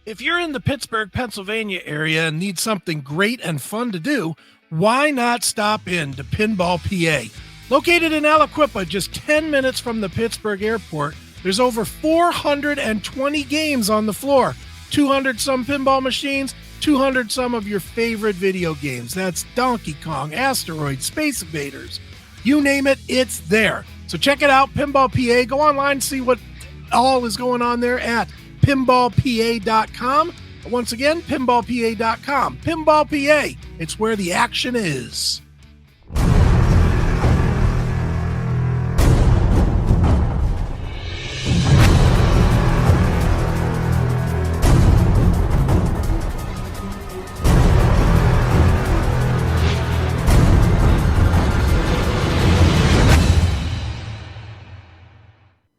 If you're in the Pittsburgh, Pennsylvania area and need something great and fun to do, why not stop in to Pinball PA? Located in Aliquippa, just 10 minutes from the Pittsburgh airport, there's over 420 games on the floor, 200 some pinball machines, 200 some of your favorite video games. That's Donkey Kong, Asteroid, Space Invaders. You name it, it's there. So check it out, Pinball PA. Go online and see what all is going on there at pinballpa.com. Once again, pinballpa.com. Pinball PA, it's where the action is.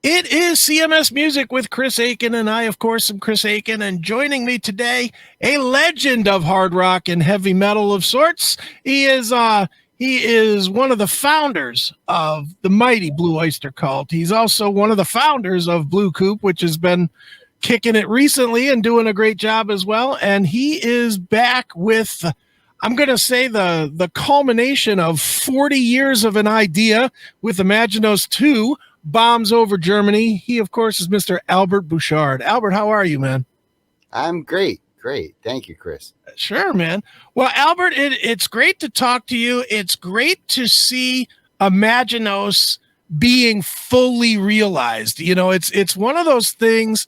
It is CMS Music with Chris Akin, and I, of course, am Chris Akin, and joining me today, a legend of hard rock and heavy metal of sorts. He is one of the founders of the mighty Blue Oyster cult. He's also one of the founders of Blue Coop, which has been kicking it recently and doing a great job as well. And he is back with, I'm going to say, the culmination of 40 years of an idea with IMAGINOS II, Bombs Over Germany. He, of course, is Mr. Albert Bouchard. Albert, how are you, man? I'm great. Thank you, Chris. Sure, man. Well, Albert, it's great to talk to you. It's great to see IMAGINOS being fully realized. You know, it's one of those things.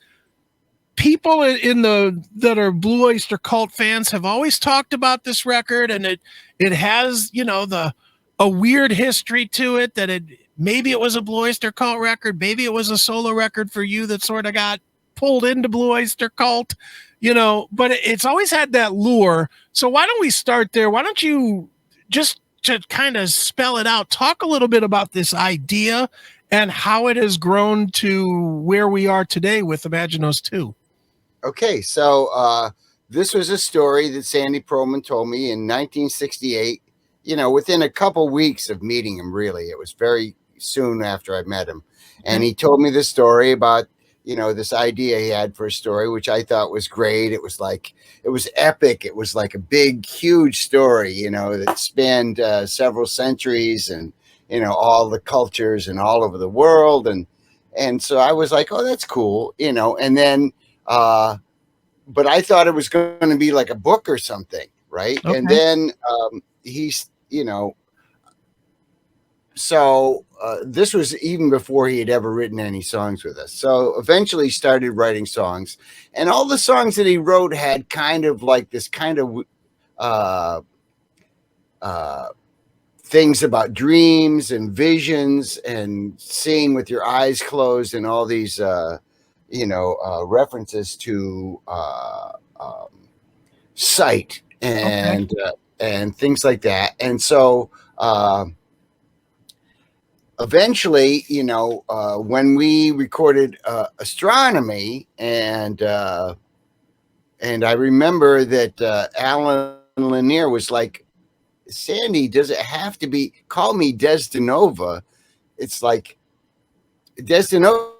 People that are Blue Oyster cult fans have always talked about this record, and it has, you know, a weird history to it, that maybe it was a Blue Oyster cult record, maybe it was a solo record for you that sort of got pulled into Blue Oyster cult, you know, but it's always had that lure. So why don't we start there? Why don't you, just to kind of spell it out, talk a little bit about this idea and how it has grown to where we are today with IMAGINOS II. Okay, so this was a story that Sandy Perlman told me in 1968, you know, within a couple weeks of meeting him, really. It was very soon after I met him. And he told me this story about, you know, this idea he had for a story, which I thought was great. It was epic. It was like a big, huge story, you know, that spanned several centuries and, you know, all the cultures and all over the world. And so I was like, oh, that's cool, you know, and then, but I thought it was going to be like a book or something. Right. Okay. And then he's, you know, so this was even before he had ever written any songs with us. So eventually he started writing songs, and all the songs that he wrote had kind of like this kind of things about dreams and visions and seeing with your eyes closed and all these, you know, references to sight and and things like that. And so eventually, you know, when we recorded Astronomy, and I remember that Alan Lanier was like, Sandy, does it have to be, call me Desdenova? It's like, Desdenova,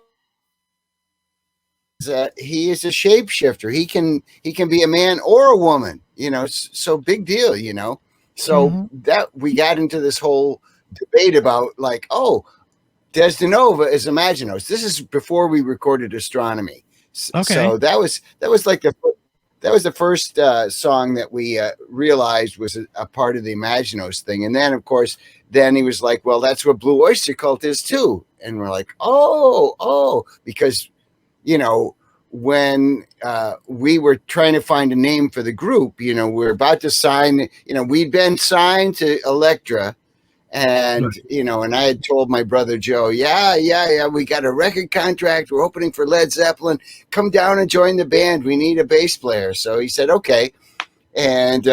he is a shapeshifter. He can be a man or a woman, you know, so big deal, you know. So that we got into this whole debate about like, oh, Desdenova is IMAGINOS. This is before we recorded Astronomy. Okay. So that was like the first song that we realized was a part of the IMAGINOS thing. And then, of course, then he was like, well, that's what Blue Oyster Cult is too. And we're like, oh, because, you know, when we were trying to find a name for the group, you know, we're about to sign, you know, we'd been signed to Elektra. And, you know, and I had told my brother Joe, yeah, we got a record contract. We're opening for Led Zeppelin. Come down and join the band. We need a bass player. So he said, okay. And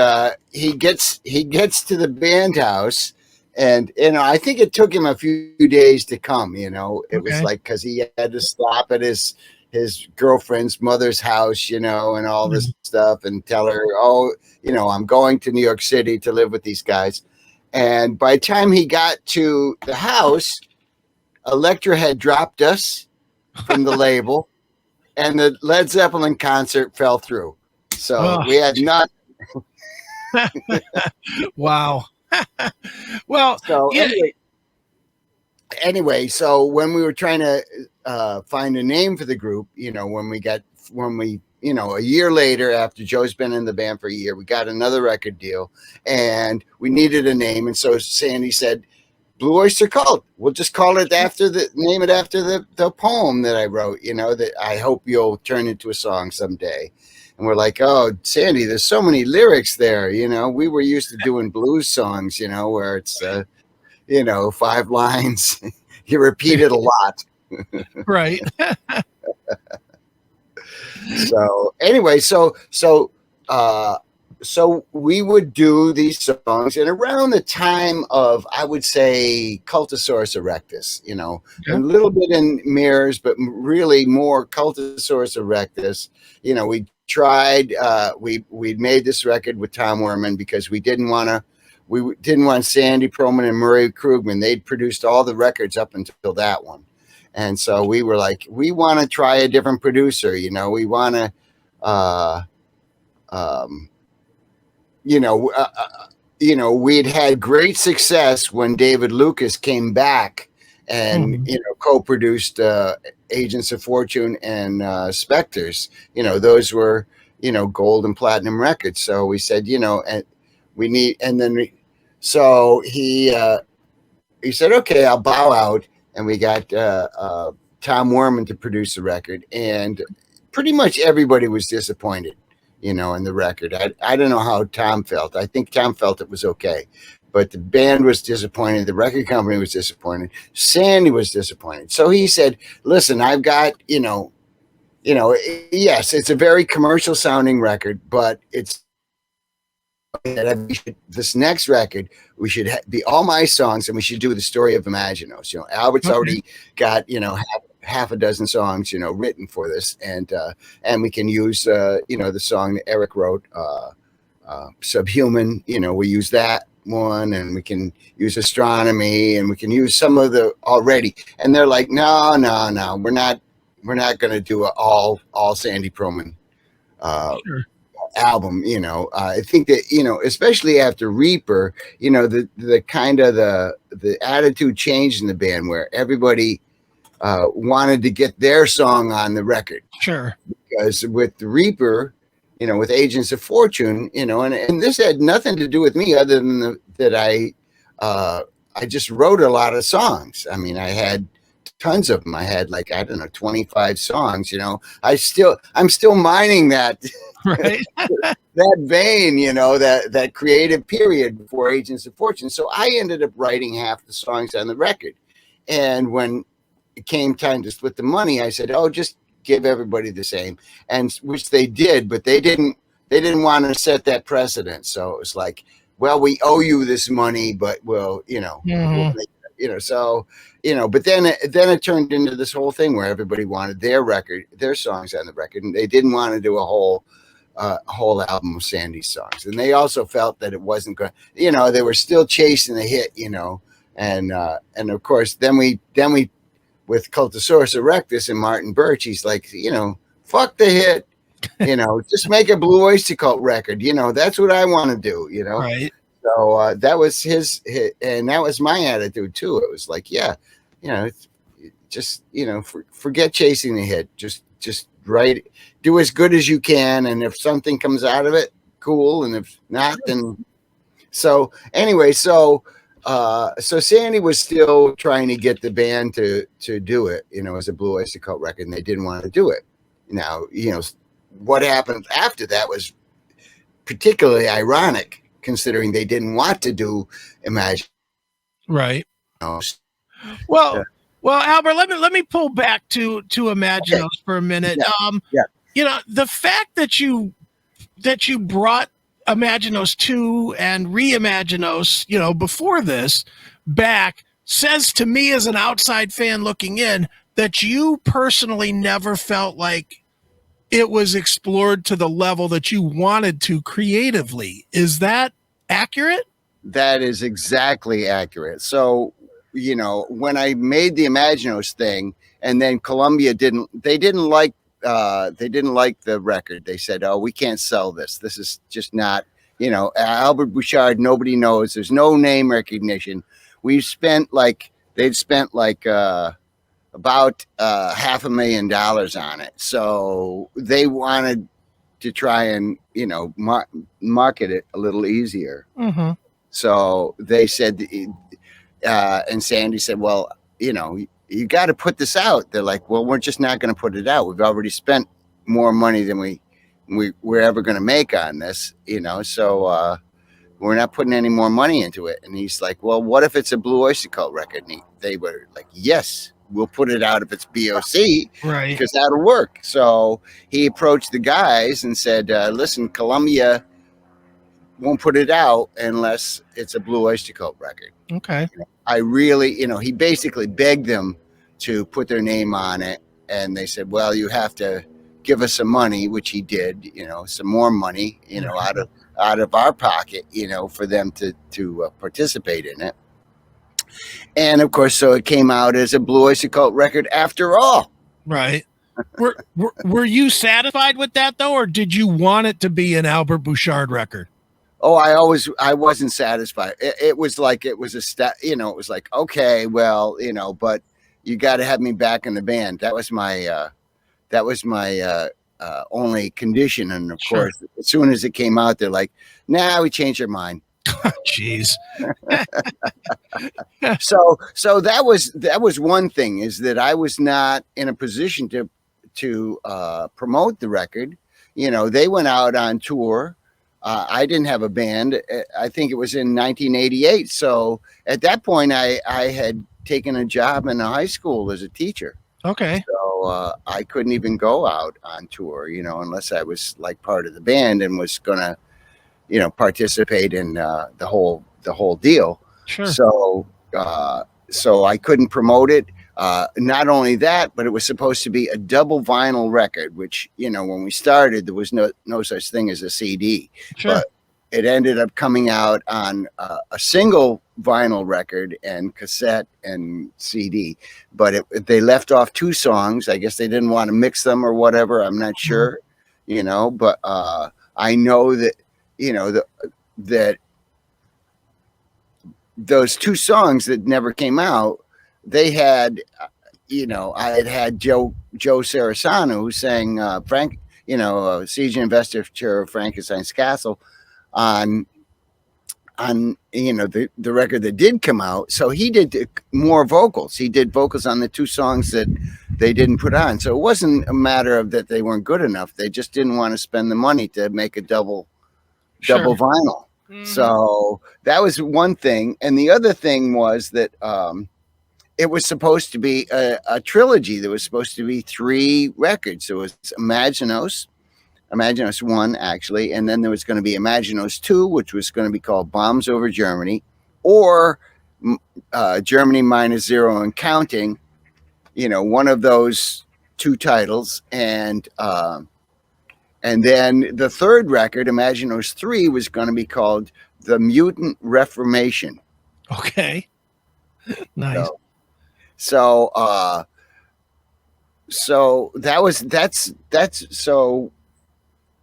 he gets to the band house. And, you know, I think it took him a few days to come, you know. It was like, because he had to stop at his girlfriend's mother's house, you know, and all this stuff, and tell her, oh, you know, I'm going to New York City to live with these guys. And by the time he got to the house, Elektra had dropped us from the label, and the Led Zeppelin concert fell through. So Oh. we had not. Wow. Well, So yeah, anyway, so when we were trying to find a name for the group, a year later, after Joe's been in the band for a year, we got another record deal and we needed a name. And so Sandy said, Blue Oyster Cult. We'll just call it name it after the poem that I wrote, that I hope you'll turn into a song someday. And we're like, oh, Sandy, there's so many lyrics there. We were used to doing blues songs, where it's, 5 lines. You repeat it a lot. right. So anyway, so we would do these songs, and around the time of, I would say, Cultosaurus erectus, a little bit in Mirrors, but really more Cultosaurus erectus. We tried. We'd made this record with Tom Werman because we didn't want Sandy Pearlman and Murray Krugman. They'd produced all the records up until that one. And so we were like, we want to try a different producer, we want to, we'd had great success when David Lucas came back and, co-produced Agents of Fortune and Spectres. Those were, gold and platinum records. So we said, so he said, okay, I'll bow out. And we got Tom Werman to produce the record, and pretty much everybody was disappointed, in the record. I don't know how Tom felt. I think Tom felt it was okay, but the band was disappointed. The record company was disappointed. Sandy was disappointed. So he said, listen, I've got, yes, it's a very commercial sounding record, but it's, this next record, we should be all my songs, and we should do the story of Imaginos. Albert's already got half a dozen songs written for this, and we can use the song that Eric wrote, Subhuman. We use that one, and we can use Astronomy, and we can use some of the already. And they're like, no, we're not going to do all Sandy Pearlman. Sure. Album, I think that, especially after Reaper, the kind of the attitude changed in the band where everybody wanted to get their song on the record. Sure. Because with the Reaper, with Agents of Fortune, and this had nothing to do with me other than that I just wrote a lot of songs. I mean, I had tons of them. I had 25 songs, I'm still mining that. Right. that vein, that creative period before Agents of Fortune. So I ended up writing half the songs on the record. And when it came time to split the money, I said, oh, just give everybody the same. And which they did, but they didn't want to set that precedent. So it was like, well, we owe you this money, but we'll, so, but then it turned into this whole thing where everybody wanted their songs on the record, and they didn't want to do a whole album of Sandy's songs. And they also felt that it wasn't going, they were still chasing the hit, and of course, then we with Cultosaurus Erectus and Martin Birch, he's like, fuck the hit, just make a Blue Oyster Cult record. That's what I want to do, Right. So that was his hit, and that was my attitude too. It was like, yeah, just, forget chasing the hit. Just write, do as good as you can. And if something comes out of it, cool. And if not, then so anyway, so Sandy was still trying to get the band to do it, as a Blue Oyster Cult record, and they didn't want to do it. Now, what happened after that was particularly ironic, considering they didn't want to do Imagine. Right. Well, Albert, let me pull back to Imaginos for a minute. The fact that you brought Imaginos II and Reimaginos, before this back says to me as an outside fan looking in that you personally never felt like it was explored to the level that you wanted to creatively. Is that accurate? That is exactly accurate. So, when I made the Imaginos thing, and then Columbia didn't like they didn't like the record. They said, "Oh, we can't sell this. This is just not, Albert Bouchard. Nobody knows. There's no name recognition. They'd spent like about $500,000 on it. So they wanted to try and market it a little easier. Mm-hmm. So they said, and Sandy said, well, you got to put this out. They're like, well, we're just not going to put it out. We've already spent more money than we're ever going to make on this, so we're not putting any more money into it. And he's like, well, what if it's a Blue Oyster Cult record? And they were like, yes, we'll put it out if it's BOC, right? Because that'll work. So he approached the guys and said, listen, Columbia won't put it out unless it's a Blue Oyster Cult record. Okay. I really, he basically begged them to put their name on it. And they said, well, you have to give us some money, which he did, some more money, out of our pocket, for them to participate in it. And of course, so it came out as a Blue Oyster Cult record after all. Right. Were you satisfied with that though, or did you want it to be an Albert Bouchard record? Oh, I wasn't satisfied. It was like, it was it was like, okay, well, but you got to have me back in the band. That was my only condition. And of course, as soon as it came out, they're like, nah, we changed our mind. Jeez. So that was one thing, is that I was not in a position to promote the record. They went out on tour. I didn't have a band. I think it was in 1988. So at that point, I had taken a job in a high school as a teacher. Okay. So I couldn't even go out on tour, unless I was like part of the band and was gonna, participate in the whole deal. Sure. So I couldn't promote it. Not only that, but it was supposed to be a double vinyl record, which, when we started, there was no such thing as a CD. Sure. But it ended up coming out on a single vinyl record and cassette and CD. But they left off 2 songs. I guess they didn't want to mix them or whatever. I'm not sure, but I know that, that those 2 songs that never came out, they had, I had Joe Sarasano, who sang Frank, Siege and Investiture of Frankenstein's Castle on the record that did come out. So he did more vocals. He did vocals on the 2 songs that they didn't put on. So it wasn't a matter of that they weren't good enough. They just didn't want to spend the money to make a double vinyl. Mm-hmm. So that was one thing. And the other thing was that it was supposed to be a trilogy. There was supposed to be 3 records. There was Imaginos 1, actually, and then there was going to be Imaginos 2, which was going to be called Bombs Over Germany, or Germany -0 and Counting, one of those 2 titles. And then the 3rd record, Imaginos 3, was going to be called The Mutant Reformation. Okay. Nice. So that's so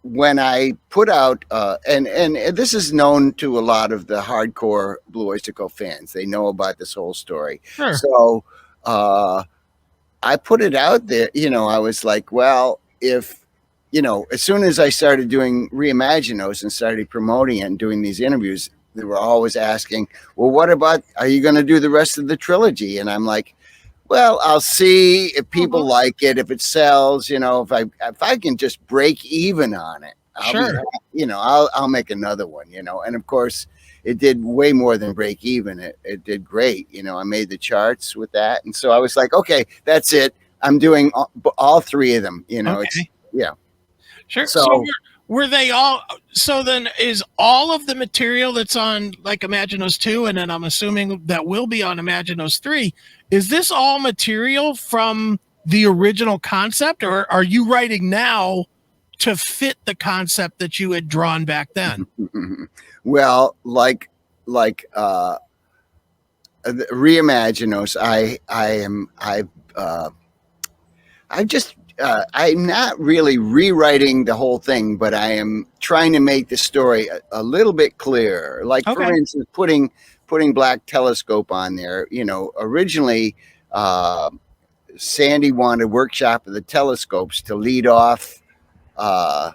when I put out, and this is known to a lot of the hardcore Blue Oyster Cult fans. They know about this whole story. Sure. So I put it out there. I was like, well, if as soon as I started doing Reimaginos and started promoting it and doing these interviews, they were always asking, well, what about, are you going to do the rest of the trilogy? And I'm like, well, I'll see if people like it, if it sells, if I can just break even on it, I'll make another one, and of course it did way more than break even. It did great. I made the charts with that. And so I was like, okay, that's it. I'm doing all 3 of them, Okay. Sure. So were they all, so then is all of the material that's on like Imaginos 2, and then I'm assuming that will be on Imaginos 3, is this all material from the original concept, or are you writing now to fit the concept that you had drawn back then? Well, like Reimaginos, I'm not really rewriting the whole thing, but I am trying to make the story a little bit clearer. Like, for Okay. instance, putting Black Telescope on there. You know, originally uh, Sandy wanted Workshop of the Telescopes to lead off uh,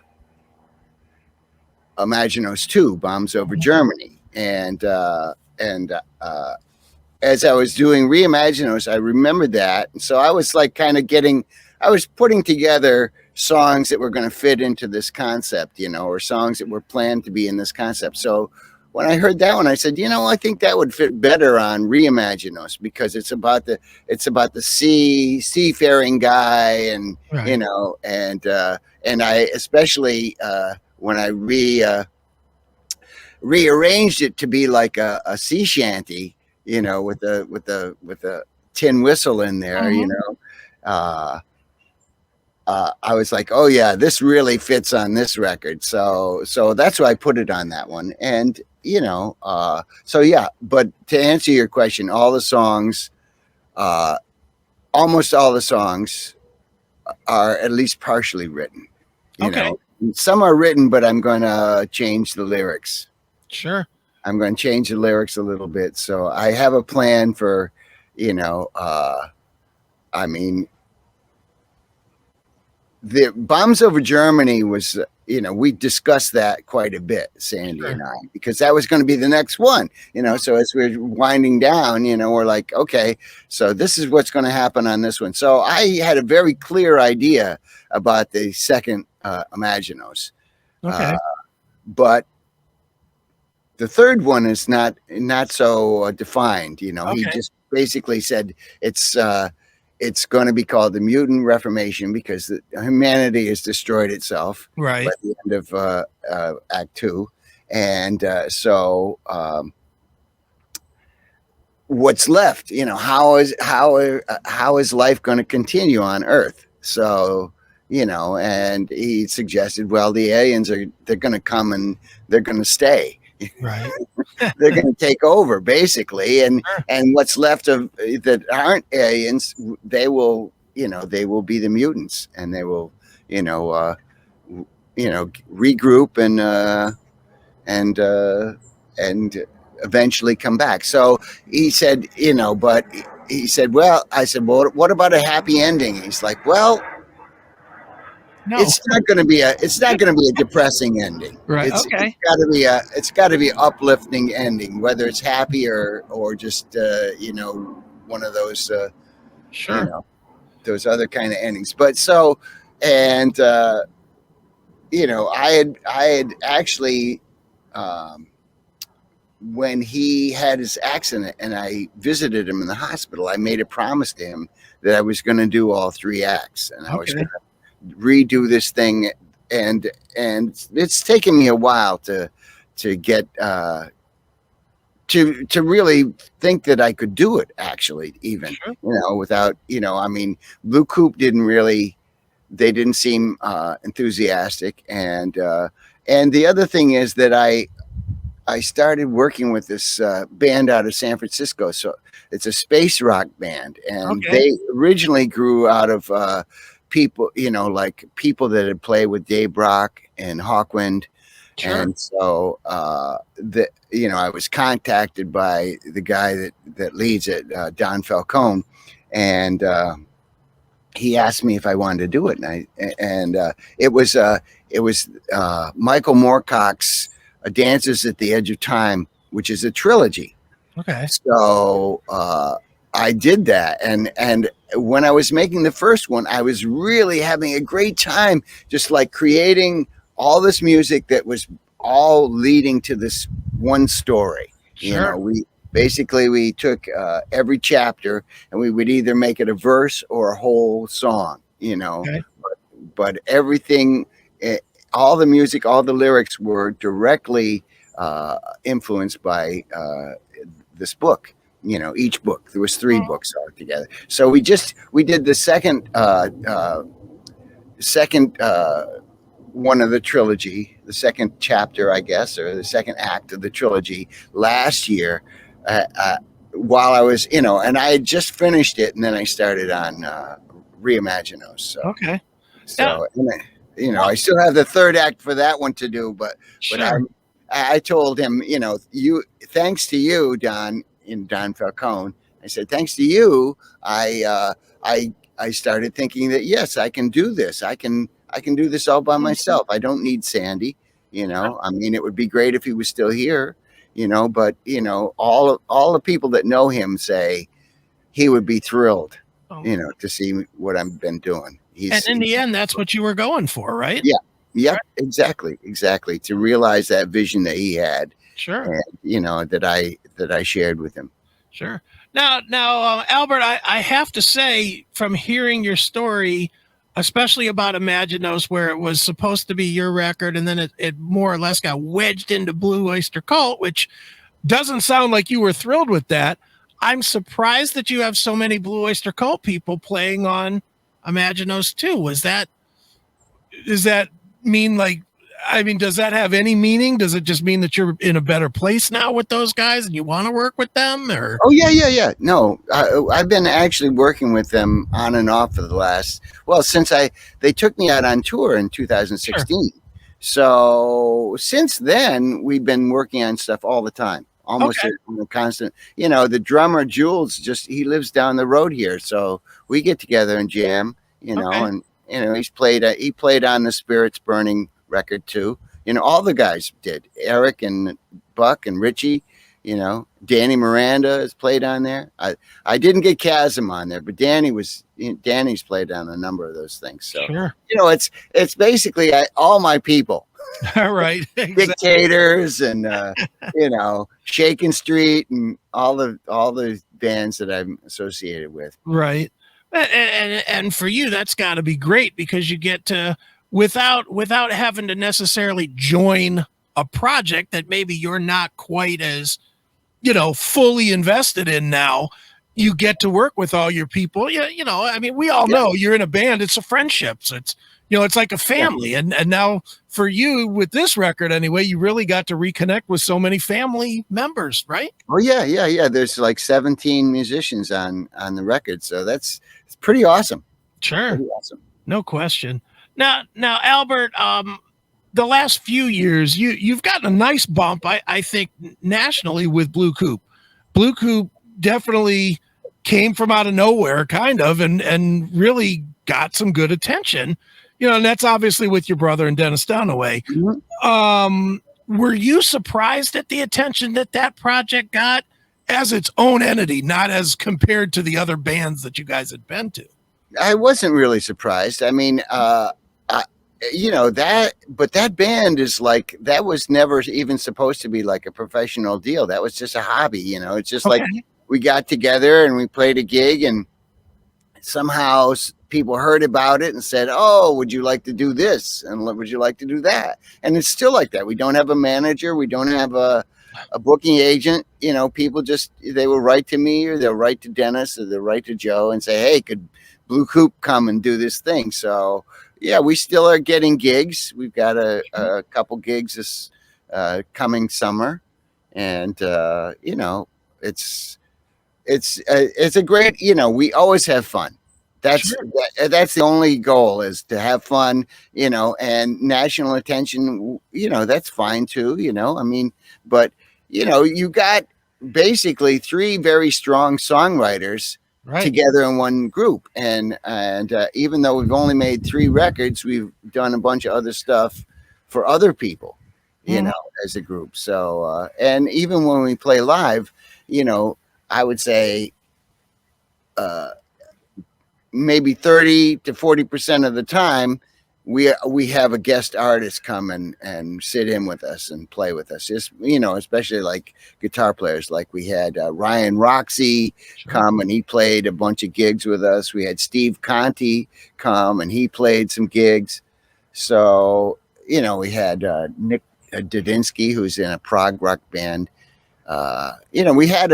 Imaginos II, Bombs Over Germany, and as I was doing Reimaginos, I remembered that. And so I was like kind of I was putting together songs that were going to fit into this concept, you know, or songs that were planned to be in this concept. So when I heard that one, I said, you know, I think that would fit better on Reimaginos because it's about the seafaring guy, and Right. you know, and I especially when I rearranged it to be like a sea shanty, you know, with the tin whistle in there, you know. I was like, oh yeah, this really fits on this record. So that's why I put it on that one. And you know, so yeah. But to answer your question, all the songs, almost all the songs, are at least partially written. You know, some are written, but I'm going to change the lyrics. Sure. I'm going to change the lyrics a little bit. So I have a plan for, you know, I mean, the Bombs Over Germany was, you know, we discussed that quite a bit, Sandy and I, because that was going to be the next one, you know. So as we're winding down, you know, we're like, okay, so this is what's going to happen on this one. So I had a very clear idea about the second Imaginos. But the third one is not so defined. You know, he just basically said it's going to be called the Mutant Reformation because humanity has destroyed itself by the end of Act 2, and so what's left? You know, how is life going to continue on Earth? So you know, and he suggested, well, the aliens they're going to come and they're going to stay. Right. They're going to take over basically, and what's left of that aren't aliens, they will be the mutants, and they will regroup and eventually come back. So he said, you know, but he said, well, I said, well, what about a happy ending? He's like, well, no. It's not going to be a depressing ending. Right. It's got to be uplifting ending, whether it's happy or just one of those you know, those other kind of endings. But so, and you know, I had actually when he had his accident and I visited him in the hospital, I made a promise to him that I was going to do all 3 acts, and I was going to redo this thing, and it's taken me a while to get to really think that I could do it, actually, even you know, without, you know, I mean, Blue Coupe they didn't seem enthusiastic, and the other thing is that I started working with this band out of San Francisco. So it's a space rock band, and they originally grew out of people, you know, like people that had played with Dave Brock and Hawkwind. And so you know, I was contacted by the guy that leads it, Don Falcone, and he asked me if I wanted to do it, and it was Michael Moorcock's Dances at the Edge of Time, which is a trilogy. So I did that, and when I was making the first one, I was really having a great time, just like creating all this music that was all leading to this one story. You know, we took every chapter, and we would either make it a verse or a whole song, you know, but everything, all the music, all the lyrics were directly influenced by this book. You know, each book, there was 3 books all together. So we did the second one of the trilogy, the second chapter, I guess, or the second act of the trilogy last year, while I was, you know, and I had just finished it, and then I started on Reimaginos. So. Yeah, So, I still have the third act for that one to do, but sure. I told him, thanks to you, Don Falcone. I said, thanks to you, I started thinking that yes, I can do this. I can do this all by myself. I don't need Sandy. I mean, it would be great if he was still here. But all the people that know him say he would be thrilled. Oh. To see what I've been doing. And in the end, that's what you were going for, right? Yeah. Yep, Right. exactly. To realize that vision that he had, Sure. and that I shared with him. Sure. Now, Albert, I have to say, from hearing your story, especially about Imaginos, where it was supposed to be your record, and then it more or less got wedged into Blue Oyster Cult, which doesn't sound like you were thrilled with that. I'm surprised that you have so many Blue Oyster Cult people playing on Imaginos II. Does that mean does that have any meaning? Does it just mean that you're in a better place now with those guys and you want to work with them, or? Oh yeah. No, I've been actually working with them on and off for the since they took me out on tour in 2016. Sure. So since then we've been working on stuff all the time, almost a constant. The drummer Jules, he lives down the road here, so we get together and jam. And he played on the Spirits Burning record too. All the guys did. Eric and Buck and Richie, Danny Miranda has played on there. I didn't get Chasm on there, but Danny's played on a number of those things. So sure. It's basically all my people. All right. Exactly. Dictators and Shakin' Street and all the bands that I'm associated with. Right. And for you, that's got to be great because you get to, without having to necessarily join a project that maybe you're not quite as, fully invested in now, you get to work with all your people. I mean, we all know you're in a band. It's a friendship. So it's like a family. Yeah. And now for you with this record anyway, you really got to reconnect with so many family members, right? Oh yeah. There's like 17 musicians on the record. So it's pretty awesome. Sure. Pretty awesome. No question. Now, Albert, the last few years, you've gotten a nice bump, I think, nationally with Blue Coupe. Blue Coupe definitely came from out of nowhere, kind of, and really got some good attention. And that's obviously with your brother and Dennis Dunaway. Mm-hmm. Were you surprised at the attention that project got as its own entity, not as compared to the other bands that you guys had been to? I wasn't really surprised. I mean, but that band is like, that was never even supposed to be like a professional deal. That was just a hobby. It's just like we got together and we played a gig, and somehow people heard about it and said, oh, would you like to do this? And would you like to do that? And it's still like that. We don't have a manager. We don't have a booking agent. People they will write to me, or they'll write to Dennis, or they'll write to Joe and say, hey, could Blue Coupe come and do this thing? So yeah, we still are getting gigs. We've got a couple gigs this coming summer, and it's a great. We always have fun. That's the only goal, is to have fun. And national attention. That's fine too. I mean, but you got basically three very strong songwriters. Right. Together in one group, and even though we've only made 3 records, we've done a bunch of other stuff for other people, as a group. So and even when we play live, I would say maybe 30 to 40% of the time we have a guest artist come and sit in with us and play with us. Just, especially like guitar players. Like we had Ryan Roxy come, and he played a bunch of gigs with us. We had Steve Conti come, and he played some gigs. So, we had Nick Dudinsky, who's in a prog rock band. We had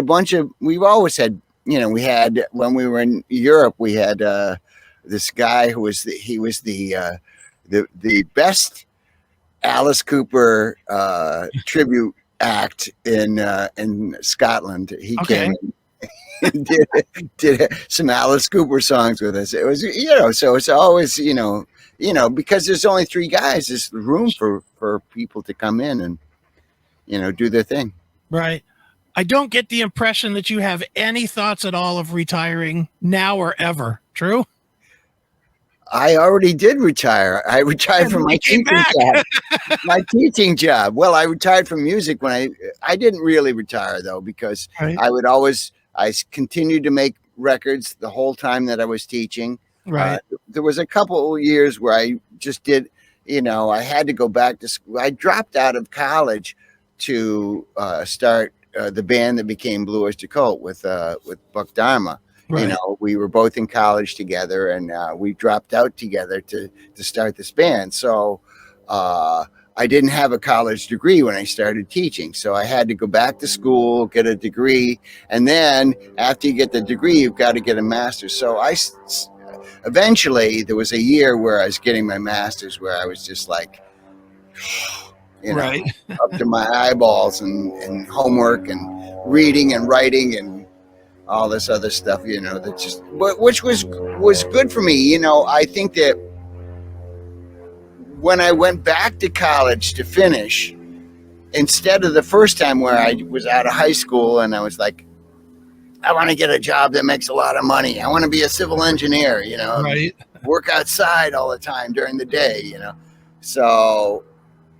we've always had, we had, when we were in Europe, we had this guy who was the best Alice Cooper tribute act in Scotland. He came and did some Alice Cooper songs with us. It was, so it's always, you know, because there's only 3 guys, there's room for people to come in and, you know, do their thing. Right. I don't get the impression that you have any thoughts at all of retiring now or ever. True? I already did retire. I retired from my teaching job. My teaching job. Well, I retired from music when I didn't really retire though, because I continued to make records the whole time that I was teaching. Right. There was a couple of years where I just did, you know, I had to go back to school. I dropped out of college to start the band that became Blue Oyster Cult with Buck Dharma. Right. You know, we were both in college together, and we dropped out together to start this band. So I didn't have a college degree when I started teaching. So I had to go back to school, get a degree. And then after you get the degree, you've got to get a master's. So eventually there was a year where I was getting my master's where I was just like, you know, right. up to my eyeballs and homework and reading and writing and all this other stuff, you know, that just, which was good for me. You know, I think that when I went back to college to finish, instead of the first time where I was out of high school and I was like, I want to get a job that makes a lot of money. I want to be a civil engineer, you know, right. Work outside all the time during the day, you know. So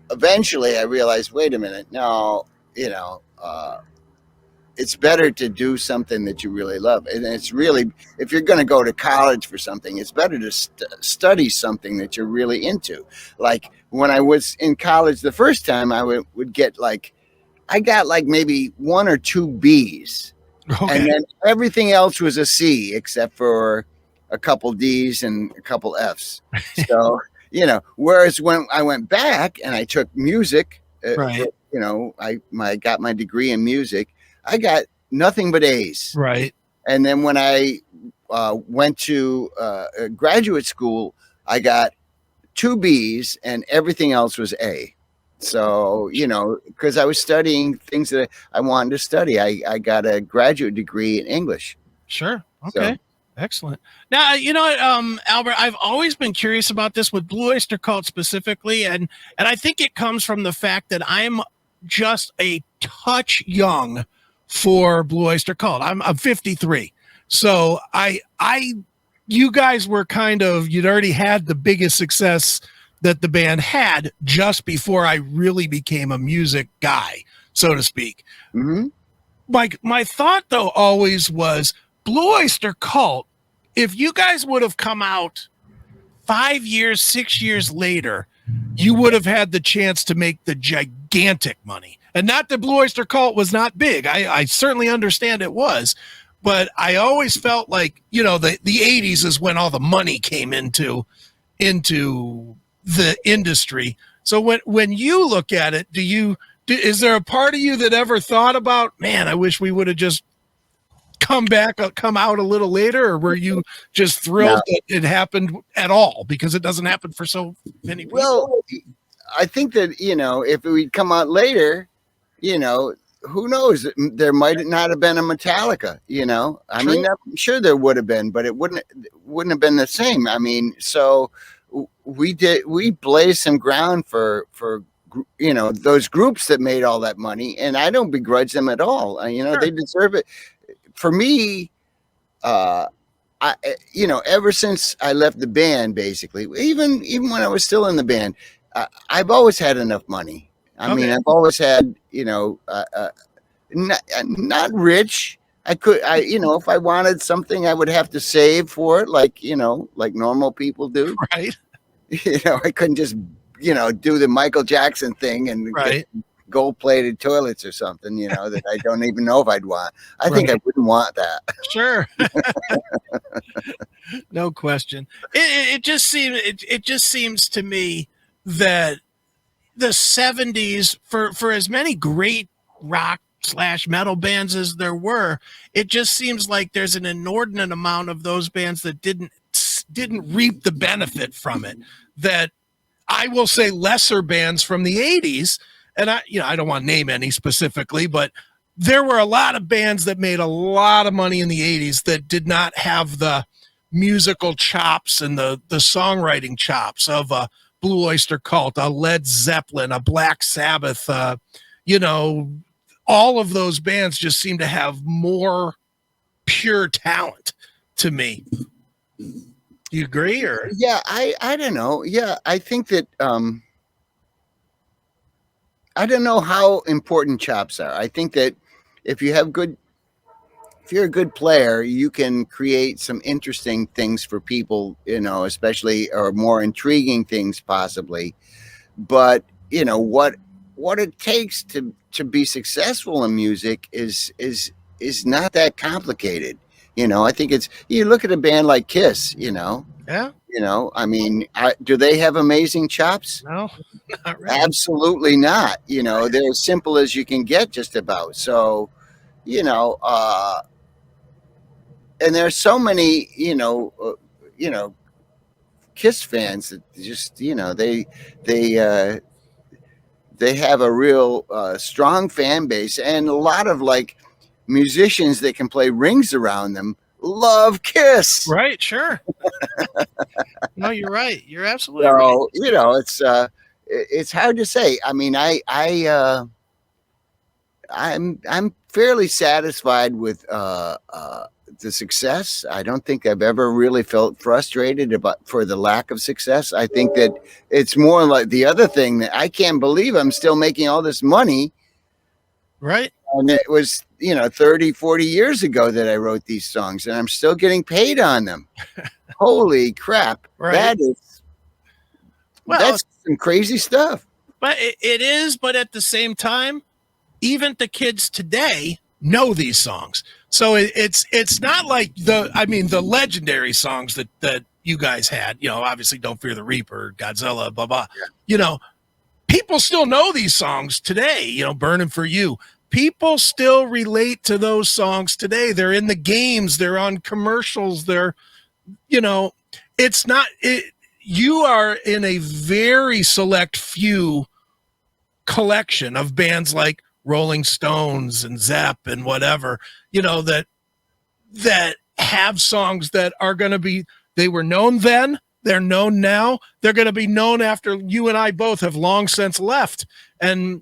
eventually I realized, wait a minute, no, you know, it's better to do something that you really love. And it's really, if you're going to go to college for something, it's better to study something that you're really into. Like when I was in college the first time, I would get like, I got like maybe 1 or 2 B's. Okay. And then everything else was a C except for a couple D's and a couple F's. So, you know, whereas when I went back and I took music, right. You know, I got my degree in music, I got nothing but A's. Right. And then when I went to graduate school, I got 2 B's and everything else was A. So, you know, because I was studying things that I wanted to study. I got a graduate degree in English. Sure. Okay. So, excellent. Now, you know what, Albert, I've always been curious about this with Blue Oyster Cult specifically. And I think it comes from the fact that I'm just a touch young for Blue Oyster Cult. I'm 53. So you guys were you'd already had the biggest success that the band had just before I really became a music guy, so to speak. Mm-hmm. My thought though always was Blue Oyster Cult, if you guys would have come out 5 years, 6 years later, you would have had the chance to make the gigantic money. And not that Blue Oyster Cult was not big. I certainly understand it was, but I always felt like, you know, the 80s is when all the money came into the industry. So when you look at it, is there a part of you that ever thought about, man, I wish we would have just come out a little later, or were you just thrilled that it happened at all because it doesn't happen for so many people? Well, I think that, you know, if we'd come out later, you know, who knows? There might not have been a Metallica, you know. I mean, I'm sure there would have been, but it wouldn't have been the same. I mean, so we blazed some ground for you know, those groups that made all that money, and I don't begrudge them at all. You know, they deserve it. For me, you know, ever since I left the band, basically, even when I was still in the band, I've always had enough money. I mean, I've always had, you know, not rich. You know, if I wanted something, I would have to save for it, like, you know, like normal people do. Right. You know, I couldn't just, you know, do the Michael Jackson thing and get gold-plated toilets or something, you know, that I don't even know if I'd want. I think I wouldn't want that. Sure. No question. It just seems to me that the 70s, for as many great rock / metal bands as there were, it just seems like there's an inordinate amount of those bands that didn't reap the benefit from it. That I will say lesser bands from the 80s, and I don't want to name any specifically, but there were a lot of bands that made a lot of money in the 80s that did not have the musical chops and the songwriting chops of a Blue Oyster Cult, a Led Zeppelin, a Black Sabbath, you know, all of those bands just seem to have more pure talent to me. You agree? Or Yeah, I don't know. Yeah, I think that I don't know how important chops are. I think that if you have good, if you're a good player, you can create some interesting things for people, you know, especially, or more intriguing things possibly. But you know what it takes to be successful in music is not that complicated. You know, I think it's, you look at a band like Kiss, yeah, I mean, do they have amazing chops? no, not really. Absolutely not. You know, they're as simple as you can get, just about. So, you know, and there's so many, Kiss fans that just, they they have a real strong fan base, and a lot of like musicians that can play rings around them love Kiss. Right? Sure. No, you're right. You're absolutely right. So, it's hard to say. I mean, I'm fairly satisfied with the success. I don't think I've ever really felt frustrated for the lack of success. I think that it's more like the other thing, that I can't believe I'm still making all this money. Right. And it was, 30, 40 years ago that I wrote these songs, and I'm still getting paid on them. Holy crap. Right. That's some crazy stuff. But it is, but at the same time, even the kids today know these songs. So it's not like the legendary songs that you guys had, obviously Don't Fear the Reaper, Godzilla, blah, blah. People still know these songs today, Burning for You. People still relate to those songs today. They're in the games, they're on commercials, it's not, you are in a very select few collection of bands like Rolling Stones and Zepp and whatever, that have songs that are going to be, they were known then, they're known now, they're going to be known after you and I both have long since left. And,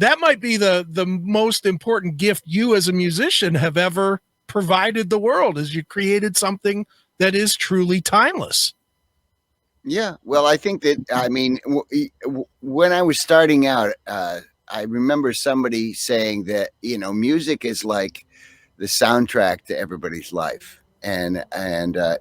that might be the most important gift you as a musician have ever provided the world, is you created something that is truly timeless. Yeah. Well, I think that, I mean, when I was starting out, I remember somebody saying that, music is like the soundtrack to everybody's life. And that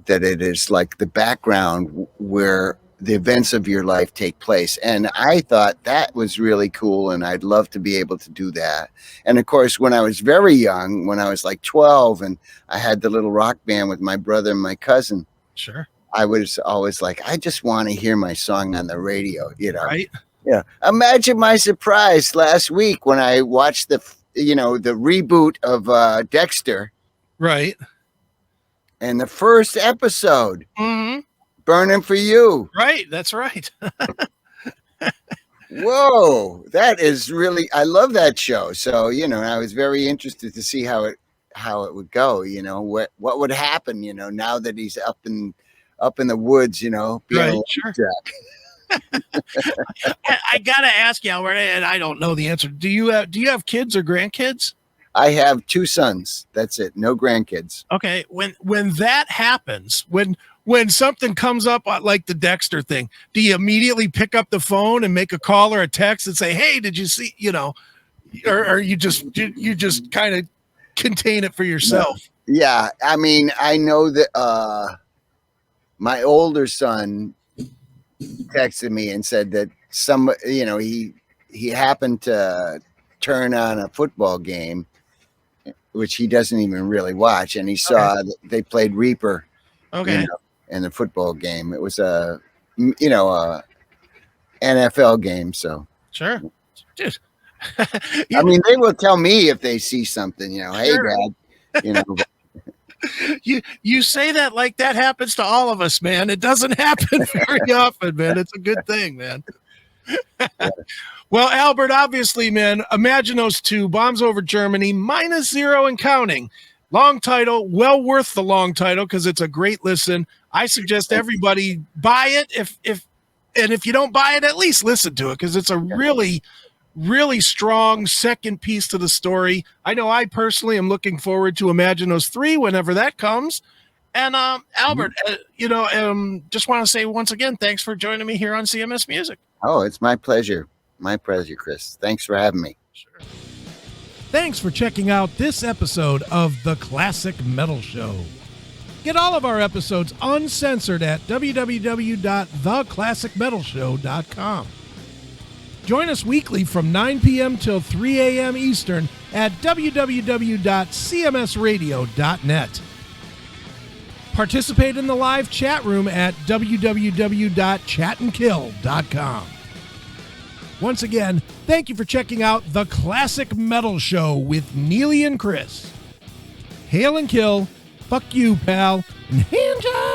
it is like the background where the events of your life take place. And I thought that was really cool, and I'd love to be able to do that. And of course, when I was very young, when I was like 12 and I had the little rock band with my brother and my cousin, sure, I was always like, I just want to hear my song on the radio, Right. Yeah. Imagine my surprise last week when I watched the reboot of Dexter. Right. And the first episode, mm-hmm. Burning for You. Right. That's right. Whoa. That is really, I love that show. So, I was very interested to see how it would go, what would happen, now that he's up in the woods, being right, sure. I gotta ask you, Albert, and I don't know the answer. Do you have kids or grandkids? I have 2 sons. That's it. No grandkids. Okay. When that happens, when something comes up like the Dexter thing, do you immediately pick up the phone and make a call or a text and say, "Hey, did you see?" Or you just kind of contain it for yourself? No. Yeah. I mean, I know that my older son texted me and said that he happened to turn on a football game, which he doesn't even really watch, and he saw that they played Reaper. Okay. In the football game. It was a NFL game. So sure, dude. I mean, they will tell me if they see something. Hey, Dad. You say that like that happens to all of us, man. It doesn't happen very often, man. It's a good thing, man. Well, Albert, obviously, man, IMAGINOS II, Bombs Over Germany, -0 and counting. Long title, well worth the long title because it's a great listen. I suggest everybody buy it. If you don't buy it, at least listen to it because it's a really, really strong second piece to the story. I know I personally am looking forward to IMAGINOS II whenever that comes. And Albert, just want to say once again, thanks for joining me here on CMS Music. Oh, it's my pleasure. My pleasure, Chris. Thanks for having me. Sure. Thanks for checking out this episode of The Classic Metal Show. Get all of our episodes uncensored at www.theclassicmetalshow.com. Join us weekly from 9 p.m. till 3 a.m. Eastern at www.cmsradio.net. Participate in the live chat room at www.chatandkill.com. Once again, thank you for checking out The Classic Metal Show with Neely and Chris. Hail and kill, fuck you, pal, and hand job.